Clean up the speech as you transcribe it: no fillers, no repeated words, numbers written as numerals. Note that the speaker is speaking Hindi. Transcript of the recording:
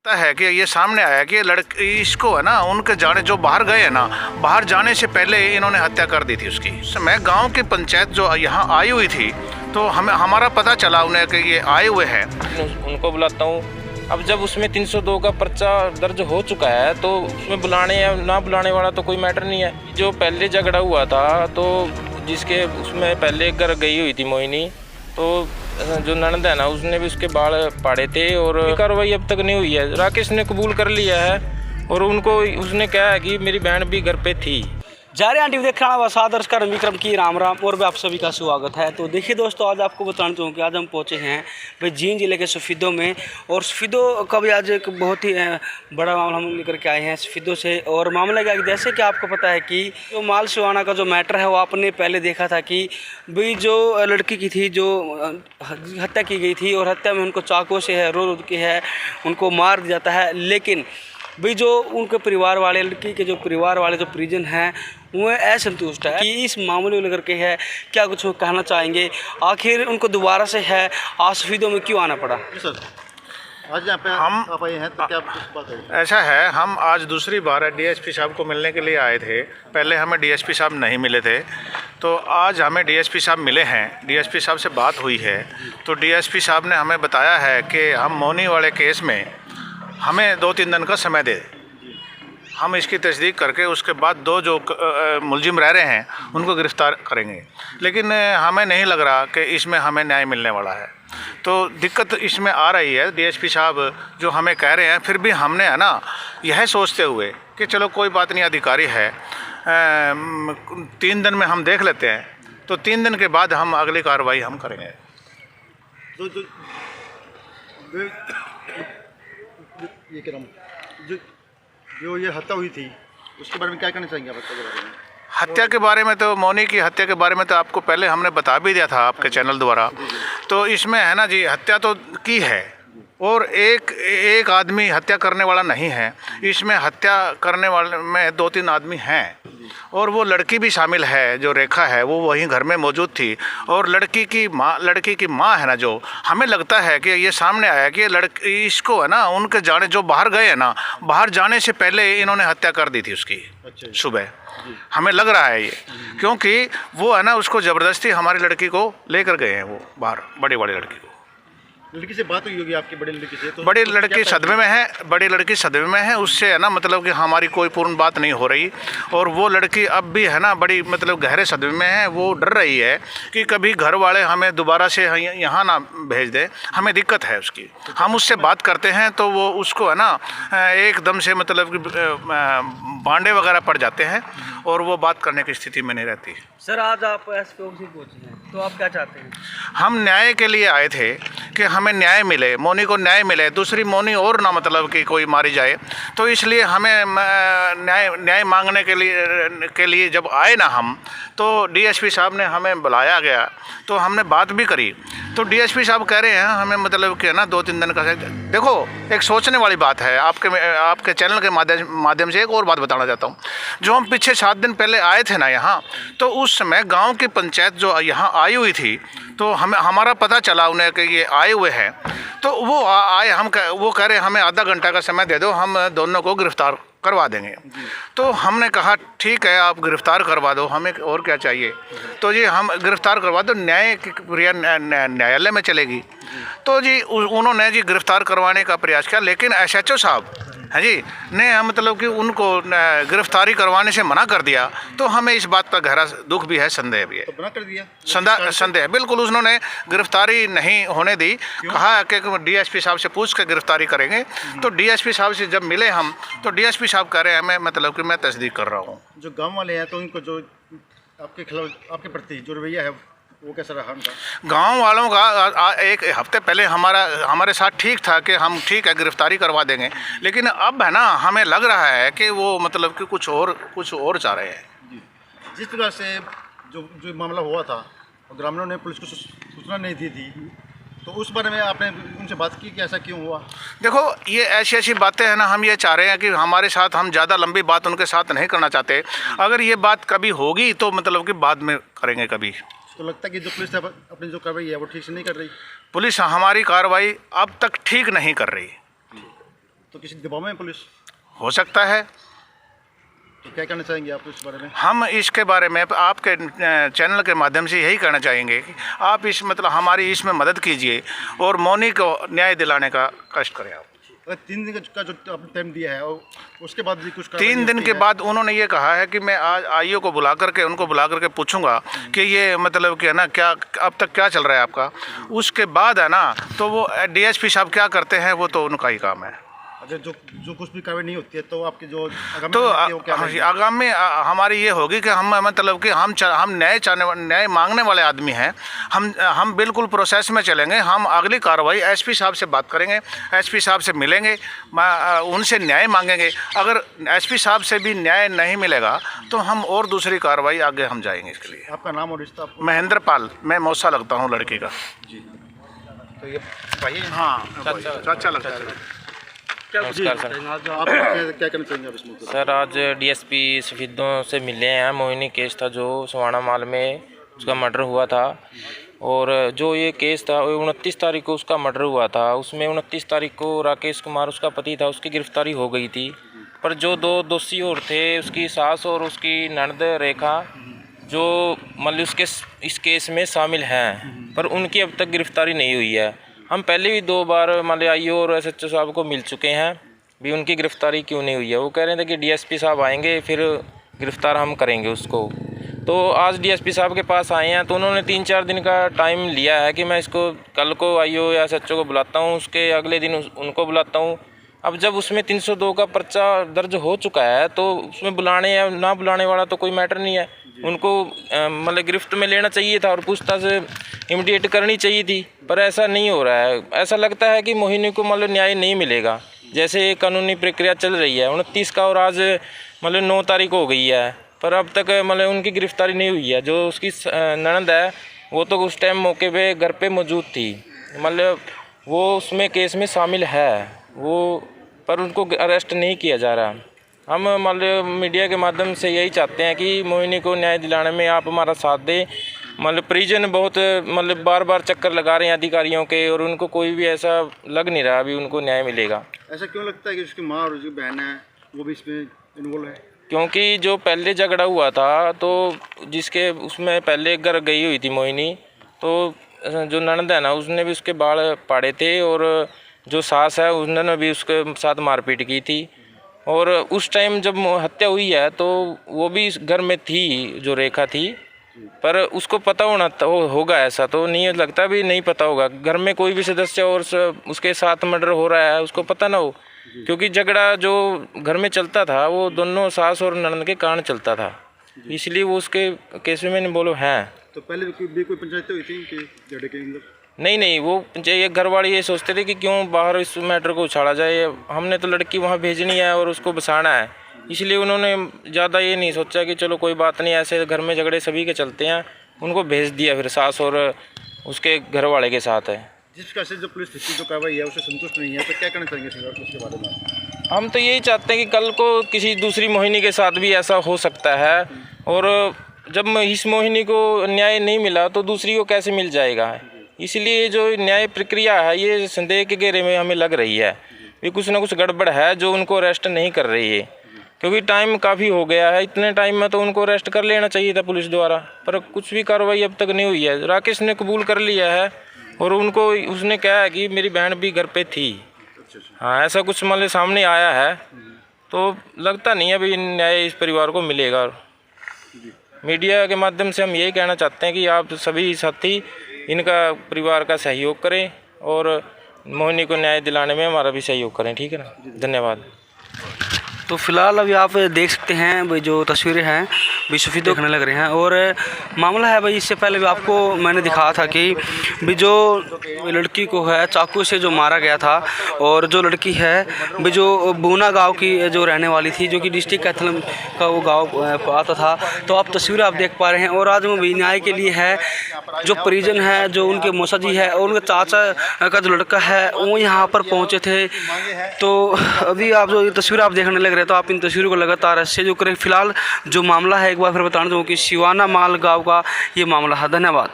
पता है कि ये सामने आया कि लड़की इसको है ना उनके जाने जो बाहर गए हैं ना, बाहर जाने से पहले इन्होंने हत्या कर दी थी उसकी। मैं गांव की पंचायत जो यहाँ आई हुई थी तो हमें हमारा पता चला उन्हें कि ये आए हुए हैं। उनको बुलाता हूँ। अब जब उसमें 302 का पर्चा दर्ज हो चुका है तो उसमें बुलाने या ना बुलाने वाला तो कोई मैटर नहीं है। जो पहले झगड़ा हुआ था तो जिसके उसमें पहले घर गई हुई थी मोहिनी, तो जो ननद है ना उसने भी उसके बाल पाड़े थे और कार्रवाई अब तक नहीं हुई है। राकेश ने कबूल कर लिया है और उनको उसने कहा है कि मेरी बहन भी घर पे थी। जा रहे हैं टीवी देखना बस आदर्श का विक्रम की राम राम और भी आप सभी का स्वागत है। तो देखिए दोस्तों, आज आपको बताना चाहूँ कि आज हम पहुँचे हैं भाई जींद जिले के सफीदों में, और सफीदों का भी आज एक बहुत ही बड़ा मामला हम लेकर के आए हैं सफीदों से। और मामला क्या, जैसे कि आपको पता है कि जो माल सिवाना का जो मैटर है वो आपने पहले देखा था कि भाई जो लड़की की थी जो हत्या की गई थी और हत्या में उनको चाकू से है रो के है उनको मार दिया जाता है। लेकिन भाई जो उनके परिवार वाले, लड़की के जो परिवार वाले जो परिजन हैं वो असंतुष्ट है कि इस मामले को लेकर के है क्या कुछ वो कहना चाहेंगे, आखिर उनको दोबारा से है सफीदों में क्यों आना पड़ा। सर आज यहाँ पे हम आप आए हैं तो क्या बात है? ऐसा है, हम आज दूसरी बार डीएसपी साहब को मिलने के लिए आए थे। पहले हमें डीएसपी साहब नहीं मिले थे, तो आज हमें डीएसपी साहब मिले हैं। डीएसपी साहब से बात हुई है तो डीएसपी साहब ने हमें बताया है कि हम मौनी वाले केस में हमें 2-3 दिन का समय दे, हम इसकी तस्दीक करके उसके बाद दो जो मुलजिम रह रहे हैं उनको गिरफ़्तार करेंगे। लेकिन हमें नहीं लग रहा कि इसमें हमें न्याय मिलने वाला है, तो दिक्कत इसमें आ रही है। डीएसपी साहब जो हमें कह रहे हैं, फिर भी हमने है ना यह सोचते हुए कि चलो कोई बात नहीं, अधिकारी है, 3 दिन में हम देख लेते हैं, तो 3 दिन के बाद हम अगली कार्रवाई हम करेंगे। ये कह रहा हूँ जो ये हत्या हुई थी उसके बारे में क्या कहना चाहेंगे आप हत्या के बारे में? हत्या के बारे में तो मौनी की हत्या के बारे में तो आपको पहले हमने बता भी दिया था आपके चैनल द्वारा। तो इसमें है ना जी, हत्या तो की है और एक आदमी हत्या करने वाला नहीं है, इसमें हत्या करने वाले में 2-3 आदमी हैं और वो लड़की भी शामिल है। जो रेखा है वो वहीं घर में मौजूद थी और लड़की की माँ है ना, जो हमें लगता है कि ये सामने आया कि लड़की इसको है ना उनके जाने जो बाहर गए हैं ना, बाहर जाने से पहले इन्होंने हत्या कर दी थी उसकी। सुबह हमें लग रहा है ये, क्योंकि वो है ना उसको ज़बरदस्ती हमारी लड़की को लेकर गए हैं वो बाहर, बड़ी वाली लड़की को। लड़की से बात हुई होगी आपकी बड़ी लड़की से? तो बड़ी लड़की सदमे में है, बड़ी लड़की सदमे में है, उससे है ना मतलब कि हमारी कोई पूर्ण बात नहीं हो रही। और वो लड़की अब भी है ना बड़ी मतलब गहरे सदमे में है। वो डर रही है कि कभी घर वाले हमें दोबारा से यहाँ ना भेज दे, हमें दिक्कत है उसकी। हम उससे बात करते हैं तो वो उसको है ना एकदम से मतलब कि बांडे वगैरह पड़ जाते हैं और वो बात करने की स्थिति में नहीं रहती। सर आज आप एसपी ऑफिस पहुंचे हैं तो आप क्या चाहते हैं? हम न्याय के लिए आए थे कि हमें न्याय मिले, मौनी को न्याय मिले, दूसरी मौनी और ना मतलब कि कोई मारी जाए। तो इसलिए हमें न्याय मांगने के लिए जब आए ना हम, तो डीएसपी साहब ने हमें बुलाया गया तो हमने बात भी करी। तो डीएसपी साहब कह रहे हैं हमें मतलब कि ना 2-3 दिन का। देखो एक सोचने वाली बात है। आपके चैनल के माध्यम से एक और बात बताना चाहता हूँ। जो हम पीछे 7 दिन पहले आए थे ना यहाँ, तो उस समय गांव की पंचायत जो यहाँ आई हुई थी तो हमारा पता चला उन्हें कि ये आए हुए हैं। तो वो आए, वो कह रहे हमें आधा घंटा का समय दे दो, हम दोनों को गिरफ़्तार करवा देंगे। तो हमने कहा ठीक है आप गिरफ़्तार करवा दो, हमें और क्या चाहिए। तो जी हम गिरफ़्तार करवा दो, न्याय की प्रक्रिया न्यायालय में चलेगी। तो जी उन्होंने जी गिरफ़्तार करवाने का प्रयास किया, लेकिन एसएचओ साहब है जी ने मतलब कि उनको गिरफ़्तारी करवाने से मना कर दिया। तो हमें इस बात का गहरा दुख भी है, संदेह भी है। तो मना कर दिया? संदेह बिल्कुल, उन्होंने गिरफ़्तारी नहीं होने दी। कहा कि डीएसपी साहब से पूछ कर गिरफ़्तारी करेंगे। तो डीएसपी साहब से जब मिले हम, तो डीएसपी साहब कह रहे हैं मैं मतलब कि मैं तस्दीक कर रहा हूँ। जो गाँव वाले हैं तो उनको जो आपके खिलाफ, आपके प्रति जो रवैया है वो कैसा रहा उनका? गांव वालों का एक हफ्ते पहले हमारे साथ ठीक था कि हम ठीक है गिरफ़्तारी करवा देंगे, लेकिन अब है ना हमें लग रहा है कि वो मतलब कि कुछ और चाह रहे हैं। जिस प्रकार से जो मामला हुआ था और ग्रामीणों ने पुलिस को सूचना नहीं दी थी, तो उस बारे में आपने उनसे बात की कि ऐसा क्यों हुआ? देखो ये ऐसी बातें हैं ना, हम ये चाह रहे हैं कि हमारे साथ, हम ज़्यादा लंबी बात उनके साथ नहीं करना चाहते। अगर ये बात कभी होगी तो मतलब कि बाद में करेंगे कभी। तो लगता है कि जो पुलिस अपनी जो कार्रवाई है वो ठीक से नहीं कर रही? पुलिस हमारी कार्रवाई अब तक ठीक नहीं कर रही। तो किसी दबाव में है पुलिस? हो सकता है। तो क्या कहना चाहेंगे आप इस बारे में? हम इसके बारे में आपके चैनल के माध्यम से यही कहना चाहेंगे कि आप इस मतलब हमारी इसमें मदद कीजिए और मौनी को न्याय दिलाने का कष्ट करें आप। अगर 3 दिन का जो आपने टाइम दिया है और उसके बाद भी कुछ 3 दिन के बाद उन्होंने ये कहा है कि मैं आज आईओ को बुला करके पूछूंगा कि ये मतलब कि है ना क्या अब तक क्या चल रहा है आपका। उसके बाद है ना तो वो डीएसपी साहब क्या करते हैं वो तो उनका ही काम है। अगर जो कुछ भी कार्रवाई नहीं होती है तो आपकी जो आगामी तो रणनीति है वो क्या रहेगी? आगामी हमारी ये होगी कि हम मतलब कि हम न्याय मांगने वाले आदमी हैं। हम बिल्कुल प्रोसेस में चलेंगे। हम अगली कार्रवाई एसपी साहब से बात करेंगे, एसपी साहब से मिलेंगे, उनसे न्याय मांगेंगे। अगर एसपी साहब से भी न्याय नहीं मिलेगा तो हम और दूसरी कार्रवाई आगे हम जाएंगे इसके लिए। आपका नाम और रिश्ता? महेंद्र पाल, मैं मौसा लगता हूँ लड़की का। जी। तो ये भाई हाँ चाचा लगता है। नमस्कार सर। आप क्या कहना चाहेंगे आप इसमें? सर आज डीएसपी सफीदों से मिले हैं। मोहिनी केस था जो सवाना माल में उसका मर्डर हुआ था, और जो ये केस था वो 29 तारीख को उसका मर्डर हुआ था। उसमें 29 तारीख को राकेश कुमार उसका पति था, उसकी गिरफ्तारी हो गई थी। पर जो 2 दोषी और थे, उसकी सास और उसकी ननद रेखा, जो मतलब इस केस में शामिल हैं, पर उनकी अब तक गिरफ्तारी नहीं हुई है। हम पहले भी 2 बार मतलब आईओ और एसएचओ साहब को मिल चुके हैं, भी उनकी गिरफ्तारी क्यों नहीं हुई है। वो कह रहे थे कि डीएसपी साहब आएंगे फिर गिरफ्तार हम करेंगे उसको। तो आज डीएसपी साहब के पास आए हैं, तो उन्होंने 3-4 दिन का टाइम लिया है कि मैं इसको कल को आईओ या एसएचओ को बुलाता हूँ, उसके अगले दिन उनको बुलाता हूँ। अब जब उसमें 302 का पर्चा दर्ज हो चुका है तो उसमें बुलाने या ना बुलाने वाला तो कोई मैटर नहीं है। उनको मतलब गिरफ्त में लेना चाहिए था और पूछताछ इमीडिएट करनी चाहिए थी, पर ऐसा नहीं हो रहा है। ऐसा लगता है कि मोहिनी को मतलब न्याय नहीं मिलेगा। जैसे कानूनी प्रक्रिया चल रही है 29 का, और आज मतलब 9 तारीख हो गई है, पर अब तक मतलब उनकी गिरफ्तारी नहीं हुई है। जो उसकी ननद है वो तो उस टाइम मौके पे घर पे मौजूद थी, मतलब वो उसमें केस में शामिल है वो, पर उनको अरेस्ट नहीं किया जा रहा। हम मतलब मीडिया के माध्यम से यही चाहते हैं कि मोहिनी को न्याय दिलाने में आप हमारा साथ दें। मतलब परिजन बहुत मतलब बार चक्कर लगा रहे हैं अधिकारियों के, और उनको कोई भी ऐसा लग नहीं रहा अभी उनको न्याय मिलेगा। ऐसा क्यों लगता है कि उसकी माँ और जो बहन है वो भी इसमें इन्वॉल्व है? क्योंकि जो पहले झगड़ा हुआ था तो जिसके उसमें पहले घर गई हुई थी मोहिनी, तो जो ननद है ना उसने भी उसके बाल पाड़े थे, और जो सास है उन्होंने भी उसके साथ मारपीट की थी। और उस टाइम जब हत्या हुई है तो वो भी इस घर में थी, जो रेखा थी, पर उसको पता होगा ऐसा तो नहीं लगता, भी नहीं पता होगा। घर में कोई भी सदस्य और उसके साथ मर्डर हो रहा है उसको पता ना हो, क्योंकि झगड़ा जो घर में चलता था वो दोनों सास और ननद के कारण चलता था, इसलिए वो उसके केस में नहीं बोलो हैं। तो पहले भी कोई पंचायत हुई थी कि झगड़े के अंदर? नहीं, वो ये घर वाले ये सोचते थे कि क्यों बाहर इस मैटर को उछाला जाए, हमने तो लड़की वहाँ भेजनी है और उसको बसाना है, इसलिए उन्होंने ज़्यादा ये नहीं सोचा कि चलो कोई बात नहीं, ऐसे घर में झगड़े सभी के चलते हैं, उनको भेज दिया फिर सास और उसके घर वाले के साथ है। जिस प्रकार से जो पुलिस की जो कार्रवाई है उससे संतुष्ट नहीं है, तो क्या करना चाहेंगे उसके बारे में? हम तो यही चाहते हैं कि कल को किसी दूसरी मोहिनी के साथ भी ऐसा हो सकता है, और जब इस मोहिनी को न्याय नहीं मिला तो दूसरी को कैसे मिल जाएगा। इसलिए जो न्याय प्रक्रिया है ये संदेह के घेरे में हमें लग रही है, ये कुछ ना कुछ गड़बड़ है जो उनको अरेस्ट नहीं कर रही है, क्योंकि टाइम काफ़ी हो गया है। इतने टाइम में तो उनको अरेस्ट कर लेना चाहिए था पुलिस द्वारा, पर कुछ भी कार्रवाई अब तक नहीं हुई है। राकेश ने कबूल कर लिया है और उनको उसने कहा है कि मेरी बहन भी घर पे थी। हाँ, ऐसा कुछ मतलब सामने आया है, तो लगता नहीं है अभी न्याय इस परिवार को मिलेगा। मीडिया के माध्यम से हम यही कहना चाहते हैं कि आप सभी साथी इनका परिवार का सहयोग करें और मोहिनी को न्याय दिलाने में हमारा भी सहयोग करें, ठीक है ना। धन्यवाद। तो फिलहाल अभी आप देख सकते हैं भाई जो तस्वीरें हैं भी सफ़ीद देखने लग रहे हैं, और मामला है भाई इससे पहले भी आपको मैंने दिखाया था कि भी जो लड़की को है चाकू से जो मारा गया था, और जो लड़की है भी जो बूना गांव की जो रहने वाली थी, जो कि डिस्ट्रिक्ट कैथल का वो गांव आता था। तो आप तस्वीरें आप देख पा रहे हैं, और आज वो भी न्याय के लिए है जो परिजन है, जो उनके मौसा जी है और उनके चाचा का जो लड़का है वो यहाँ पर पहुँचे थे। तो अभी आप जो तस्वीर आप देखने लग रहे हैं, तो आप इन तस्वीरों को लगातार ऐसे जो करें। फिलहाल जो मामला है एक बार फिर बताना चाहूँ कि सिवाना माल गाँव का ये मामला है। धन्यवाद।